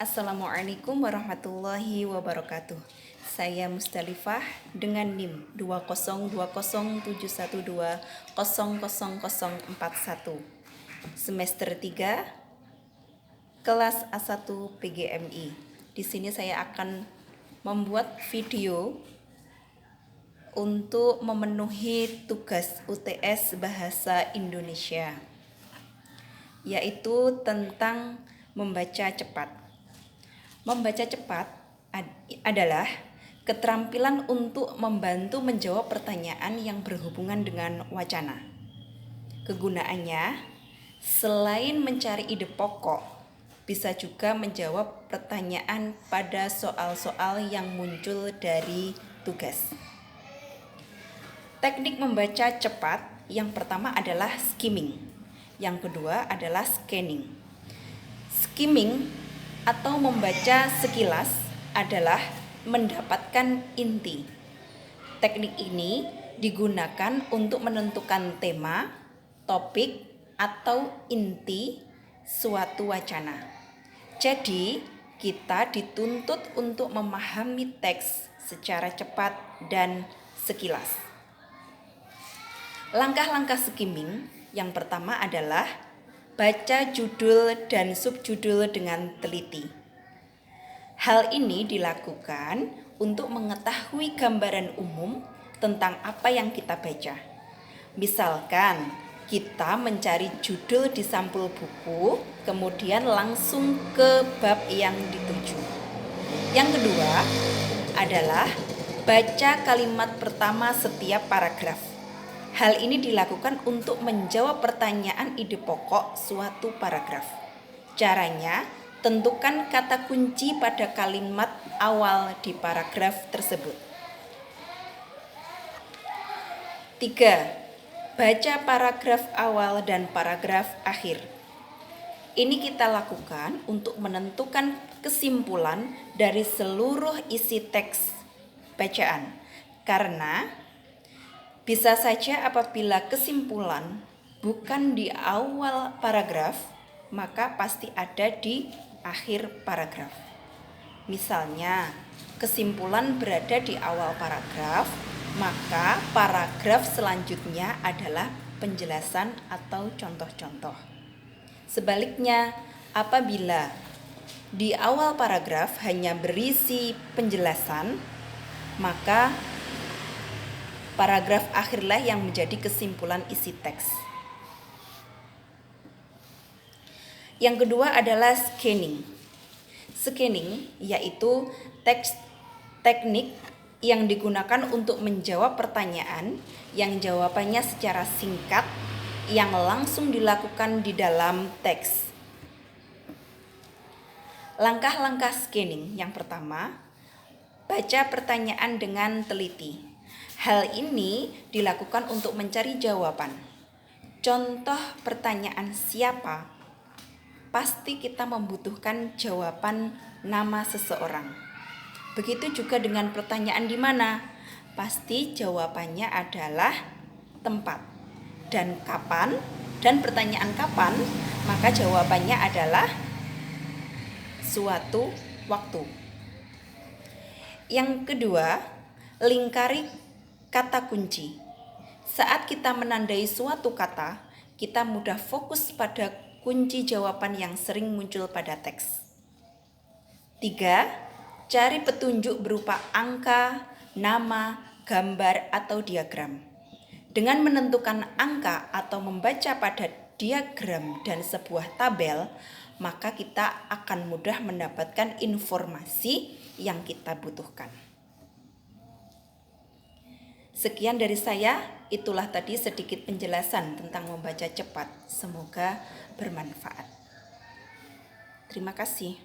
Assalamualaikum warahmatullahi wabarakatuh. Saya Mustalifah dengan NIM 2020712000041 semester 3 kelas A1 PGMI. Di sini saya akan membuat video untuk memenuhi tugas UTS Bahasa Indonesia, yaitu tentang membaca cepat. Membaca cepat adalah keterampilan untuk membantu menjawab pertanyaan yang berhubungan dengan wacana. Kegunaannya, selain mencari ide pokok, bisa juga menjawab pertanyaan pada soal-soal yang muncul dari tugas. Teknik membaca cepat yang pertama adalah skimming, yang kedua adalah scanning. Skimming atau membaca sekilas adalah mendapatkan inti. Teknik ini digunakan untuk menentukan tema, topik, atau inti suatu wacana. Jadi, kita dituntut untuk memahami teks secara cepat dan sekilas. Langkah-langkah skimming yang pertama adalah baca judul dan subjudul dengan teliti. Hal ini dilakukan untuk mengetahui gambaran umum tentang apa yang kita baca. Misalkan kita mencari judul di sampul buku, kemudian langsung ke bab yang dituju. Yang kedua adalah baca kalimat pertama setiap paragraf. Hal ini dilakukan untuk menjawab pertanyaan ide pokok suatu paragraf. Caranya, tentukan kata kunci pada kalimat awal di paragraf tersebut. 3. Baca paragraf awal dan paragraf akhir. Ini kita lakukan untuk menentukan kesimpulan dari seluruh isi teks bacaan. Karena bisa saja apabila kesimpulan bukan di awal paragraf, maka pasti ada di akhir paragraf. Misalnya, kesimpulan berada di awal paragraf, maka paragraf selanjutnya adalah penjelasan atau contoh-contoh. Sebaliknya, apabila di awal paragraf hanya berisi penjelasan, maka paragraf akhirlah yang menjadi kesimpulan isi teks. Yang kedua adalah scanning. Scanning yaitu teknik yang digunakan untuk menjawab pertanyaan yang jawabannya secara singkat yang langsung dilakukan di dalam teks. Langkah-langkah scanning yang pertama, baca pertanyaan dengan teliti. Hal ini dilakukan untuk mencari jawaban. Contoh pertanyaan siapa? Pasti kita membutuhkan jawaban nama seseorang. Begitu juga dengan pertanyaan di mana? Pasti jawabannya adalah tempat. Dan kapan? Dan pertanyaan kapan? Maka jawabannya adalah suatu waktu. Yang kedua, lingkari kata kunci. Saat kita menandai suatu kata, kita mudah fokus pada kunci jawaban yang sering muncul pada teks. 3. Cari petunjuk berupa angka, nama, gambar, atau diagram. Dengan menentukan angka atau membaca pada diagram dan sebuah tabel, maka kita akan mudah mendapatkan informasi yang kita butuhkan. Sekian dari saya, itulah tadi sedikit penjelasan tentang membaca cepat. Semoga bermanfaat. Terima kasih.